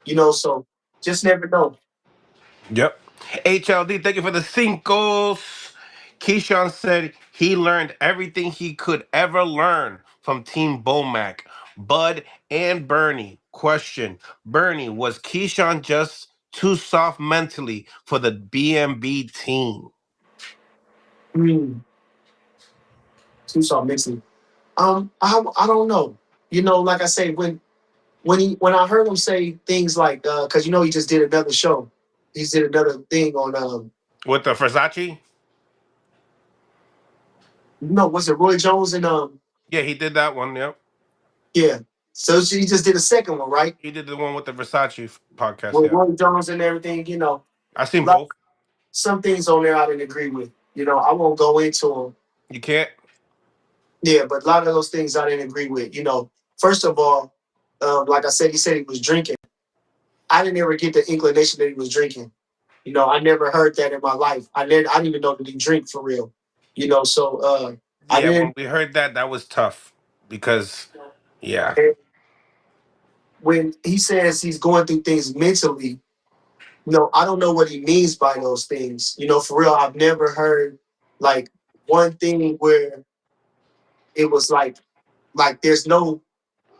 So just never know. Yep. HLD, thank you for the cinco's. Keyshawn said he learned everything he could ever learn from Team Bomac. Bud and Bernie. Question: Bernie, was Keyshawn just too soft mentally for the BMB team? Mm, Tucson mixing. I don't know. Like I say, when I heard him say things like, because he just did another show. He did another thing on With the Versace? was it Roy Jones and Yeah, he did that one. Yep. yeah. So he just did a second one, right? He did the one with the Versace podcast. With Yeah. Roy Jones and everything. I seen Like both. some things on there I didn't agree with. I won't go into them. You can't? Yeah, but a lot of those things I didn't agree with. First of all, like I said, he said he was drinking. I didn't ever get the inclination that he was drinking. I never heard that in my life. I didn't even know that he drink for real. So I Yeah, when didn't. we heard that, that was tough because, yeah. And when he says he's going through things mentally, I don't know what he means by those things. For real, I've never heard like one thing where it was like there's no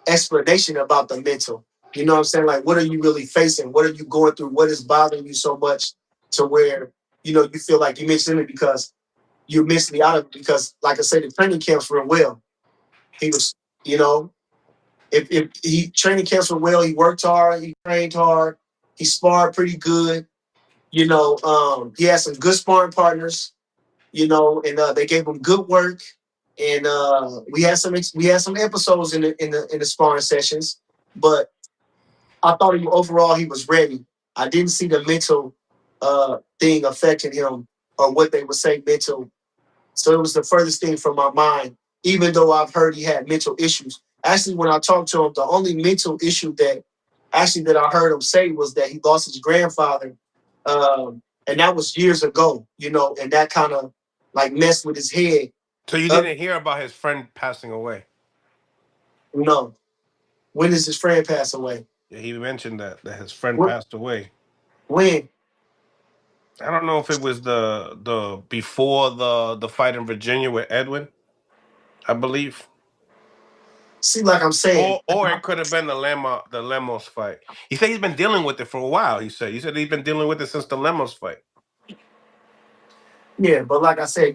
explanation about the mental. You know what I'm saying? Like, what are you really facing? What are you going through? What is bothering you so much to where you feel like you missing it because you're mentally out of it? Because, like I said, the training camps were well. He was, you know, if he training camps were well, he worked hard, he trained hard, he sparred pretty good. He had some good sparring partners. And they gave him good work. And we had some episodes in the sparring sessions, but I thought overall he was ready. I didn't see the mental thing affecting him or what they would say mental. So it was the furthest thing from my mind, even though I've heard he had mental issues. Actually, when I talked to him, the only mental issue that I heard him say was that he lost his grandfather. And that was years ago, and that kind of like messed with his head. So you Uh, didn't hear about his friend passing away? no. When does his friend pass away? Yeah, he mentioned that his friend What, passed away. when? I don't know if it was the before the fight in Virginia with Edwin, I believe, See, like I'm saying, or it could have been the Lemos fight. He said he's been dealing with it for a while. He said he's been dealing with it since the Lemos fight. yeah, but like I said,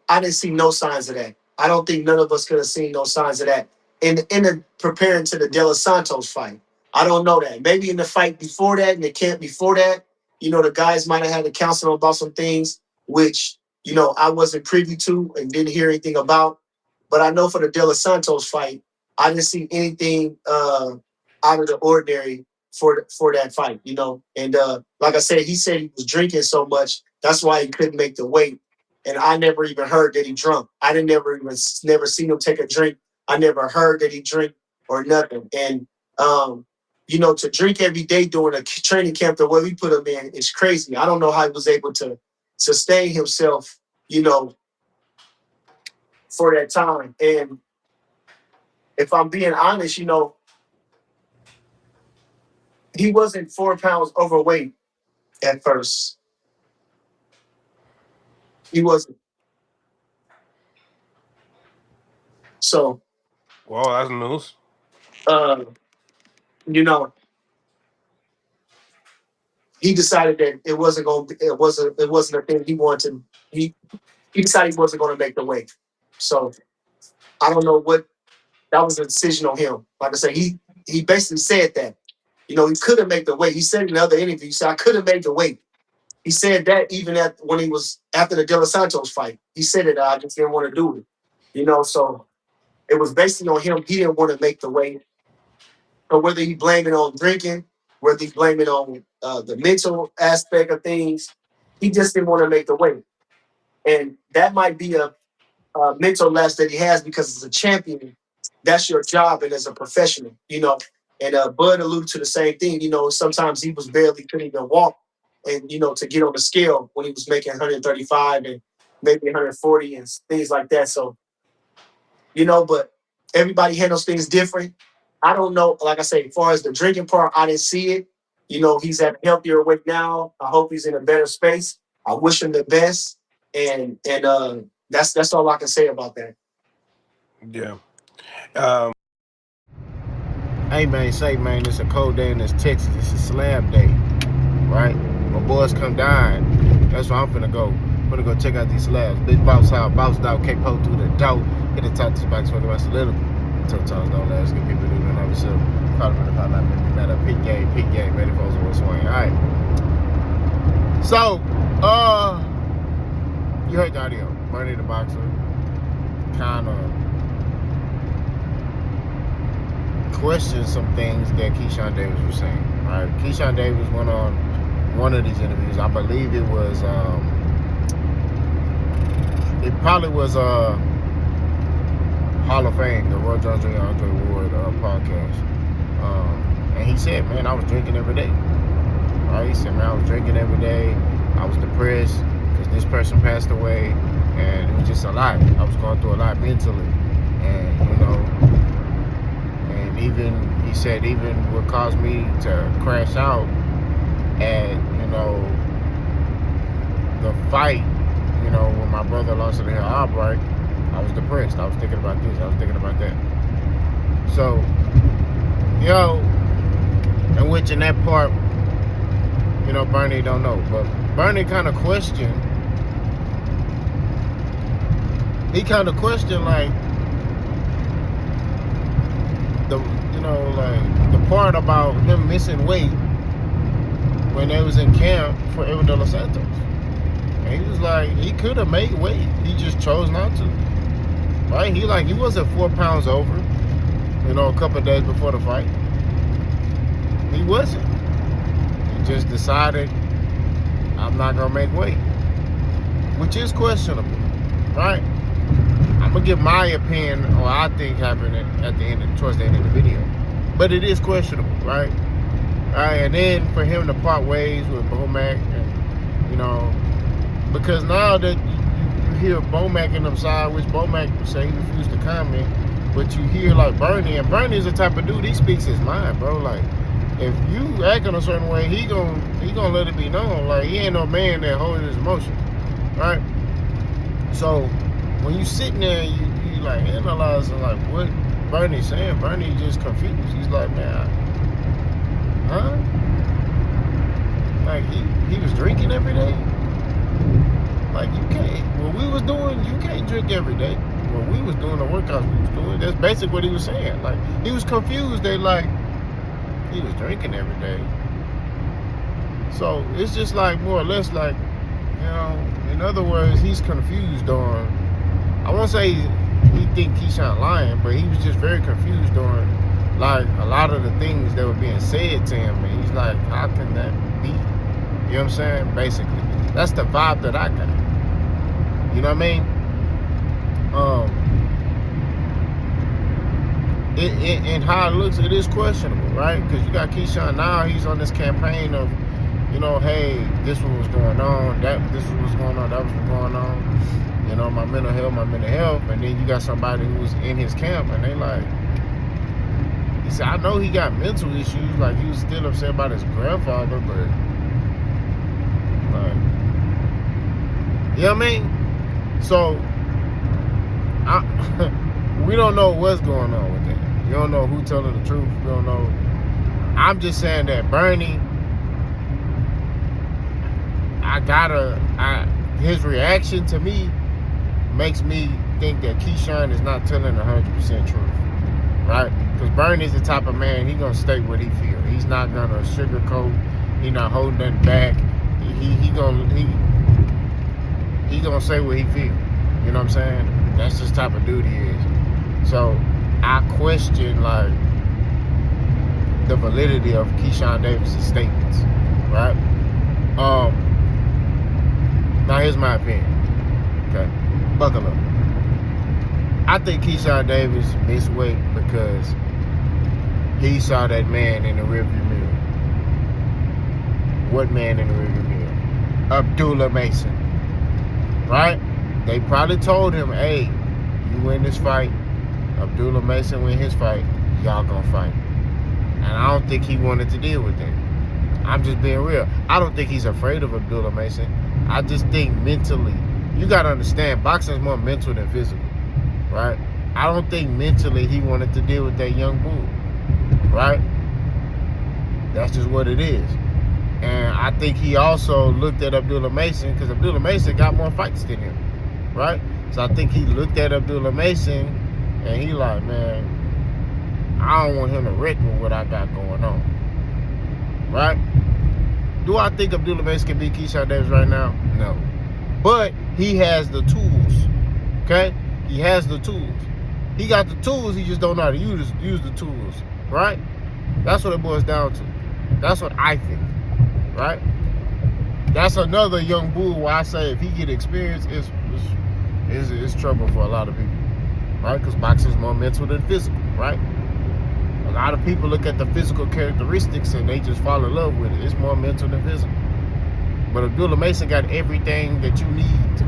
I didn't see no signs of that. I don't think none of us could have seen no signs of that in the preparing to the De Los Santos fight. I don't know that. Maybe in the fight before that, in the camp before that, the guys might have had to counsel him about some things which I wasn't privy to and didn't hear anything about. But I know for the De Los Santos fight, I didn't see anything out of the ordinary for that fight. And like I said, he said he was drinking so much that's why he couldn't make the weight. And I never even heard that he drunk. I didn't never seen him take a drink. I never heard that he drink or nothing. And to drink every day during a training camp the way we put him in is crazy. I don't know how he was able to sustain himself, you know, for that time. And if I'm being honest, he wasn't 4 pounds overweight at first. He wasn't. So, Well, that's news. uh, you know, he decided that it wasn't a thing he wanted to. He decided he wasn't going to make the weight. So I don't know what that was a decision on him. Like I said, he basically said that. He couldn't make the weight. He said in other interviews, he said I couldn't make the weight. He said that even when he was after the De Los Santos fight. He said it. I just didn't want to do it. So it was basically on him. He didn't want to make the weight. Or whether he blamed it on drinking, whether he blamed it on the mental aspect of things, he just didn't want to make the weight. And that might be a mental lapse that he has because as a champion, that's your job and as a professional. And Bud alluded to the same thing. Sometimes he was barely couldn't even walk, and to get on the scale when he was making 135 and maybe 140 and things like that. So but everybody handles things different. I don't know. Like I say, as far as the drinking part, I didn't see it. He's at a healthier weight now. I hope he's in a better space. I wish him the best, and that's all I can say about that. Yeah. Um, Hey man, say man, it's a cold day in this Texas. It's a slab day, right? My boys come down. That's where I'm finna go. Finna go check out these slabs. Big bounce out, bounce out, K-Po through the door. Hit the top of this box, fucking about solidical. Sometimes don't last. Good people do that every so. Call it if I not matter. Peak game, ready for a swing. Alright. So, you heard the audio. Bernie the boxer. Kinda question some things that Keyshawn Davis was saying. Right? Keyshawn Davis went on one of these interviews. I believe it was it probably was Hall of Fame, the Roy Jones Jr. Andre Ward podcast. And he said, man, I was drinking every day. Right? He said, man, I was drinking every day. I was depressed because this person passed away, and it was just a lot. I was going through a lot mentally, and and even he said even what caused me to crash out at the fight, when my brother lost to the Hill Albright, I was depressed. I was thinking about this. I was thinking about that. So, and which in that part, Bernie don't know, but Bernie kind of questioned. He kind of questioned like the part about him missing weight when they was in camp for Evan De Los Santos. And he was like, he could have made weight. He just chose not to. Right? He wasn't 4 pounds over, a couple of days before the fight. He wasn't. He just decided, I'm not gonna make weight. Which is questionable, right? I'm gonna give my opinion on what I think happened towards the end of the video. But it is questionable, right? Alright, and then for him to part ways with Bomac, and because now that you hear Bomac in them side, which Bomac would say he refused to comment, but you hear like Bernie, and Bernie is the type of dude, he speaks his mind, bro. Like, if you act in a certain way, he gonna let it be known. Like, he ain't no man that holds his emotions, right? So when you sitting there, you like analyzing like what Bernie's saying. Bernie just confused. He's like, man, huh? Like he was drinking every day. Like, you can't. What we was doing, you can't drink every day. What we was doing, the workouts we was doing, that's basically what he was saying. Like, he was confused. They like, he was drinking every day. So it's just like more or less like, in other words, he's confused on. I won't say he think Keyshawn lying, but he was just very confused on like a lot of the things that were being said to him, and he's like, how can that be? You know what I'm saying? Basically, that's the vibe that I got. You know what I mean? And how it looks, it is questionable, right? Because you got Keyshawn now, he's on this campaign of, hey, this was going on, this was what's going on, that was what's going on, my mental health, and then you got somebody who was in his camp, and they like, he said, I know he got mental issues, like he was still upset about his grandfather, but like, you know what I mean? So, we don't know what's going on with that. You don't know who telling the truth. You don't know. I'm just saying that Bernie, his reaction to me makes me think that Keyshawn is not telling 100% truth, right? Because Bernie's the type of man, he gonna state what he feel. He's not gonna sugarcoat. He not holding nothing back. He gonna say what he feel. You know what I'm saying? That's just the type of dude he is. So I question like the validity of Keyshawn Davis' statements, right? Now here's my opinion. Okay, buckle up. I think Keyshawn Davis missed weight because he saw that man in the rearview mirror. What man in the rearview mirror? Abdullah Mason. Right? They probably told him, hey, you win this fight, Abdullah Mason win his fight, y'all gonna fight. And I don't think he wanted to deal with that. I'm just being real. I don't think he's afraid of Abdullah Mason. I just think mentally, you got to understand, boxing is more mental than physical, right? I don't think mentally he wanted to deal with that young bull, right? That's just what it is. And I think he also looked at Abdullah Mason, because Abdullah Mason got more fights than him, right? So I think he looked at Abdullah Mason and he like, man, I don't want him to wreck with what I got going on, right? Do I think Abdullah Mason can beat Keyshawn Davis right now? No. But he has the tools, okay? He has the tools. He got the tools, he just don't know how to use the tools, right? That's what it boils down to. That's what I think, right? That's another young bull where I say if he get experience, it's trouble for a lot of people, right? Because boxing is more mental than physical, right? A lot of people look at the physical characteristics and they just fall in love with it. It's more mental than physical. But Abdullah Mason got everything that you need to,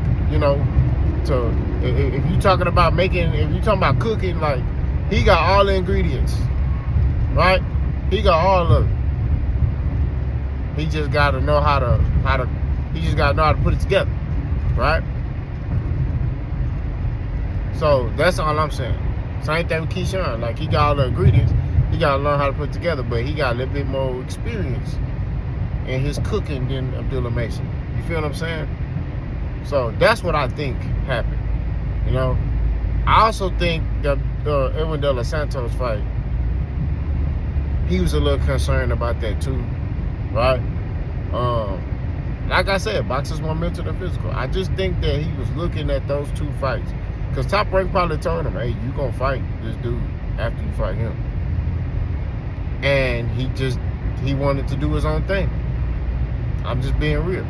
if you're talking about cooking, like, he got all the ingredients, right? He got all of it. He just got to know how to put it together, right? So that's all I'm saying. Same thing with Keyshawn. Like, he got all the ingredients. He got to learn how to put it together, but he got a little bit more experience in his cooking than Abdullah Mason. You feel what I'm saying? So that's what I think happened. I also think that Edwin De Los Santos fight, he was a little concerned about that too, right? Like I said, boxing's more mental than physical. I just think that he was looking at those two fights, because Top Rank probably told him, hey, you gonna fight this dude after you fight him. And he wanted to do his own thing. I'm just being real.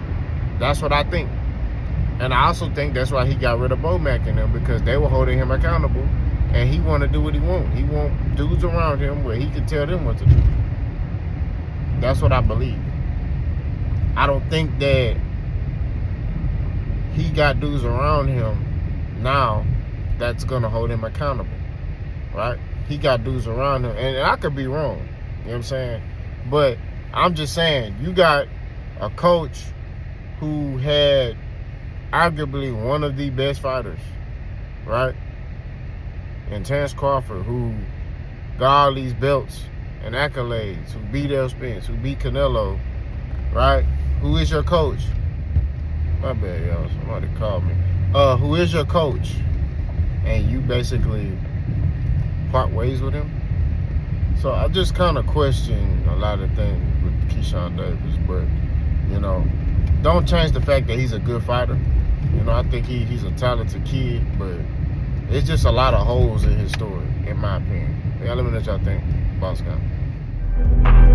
That's what I think. And I also think that's why he got rid of Bomac and them, because they were holding him accountable, and he want to do what he want. He want dudes around him where he can tell them what to do. That's what I believe. I don't think that he got dudes around him now that's going to hold him accountable, right? He got dudes around him, and I could be wrong, you know what I'm saying? But I'm just saying, you got a coach who had arguably one of the best fighters, right? And Terrence Crawford, who got all these belts and accolades, who beat El Spence, who beat Canelo, right? Who is your coach? My bad, y'all. Somebody called me. Who is your coach? And you basically part ways with him. So I just kind of question a lot of things with Keyshawn Davis, but don't change the fact that he's a good fighter. I think he's a talented kid, but it's just a lot of holes in his story, in my opinion. Yeah, let me know what y'all think. Boss Guy.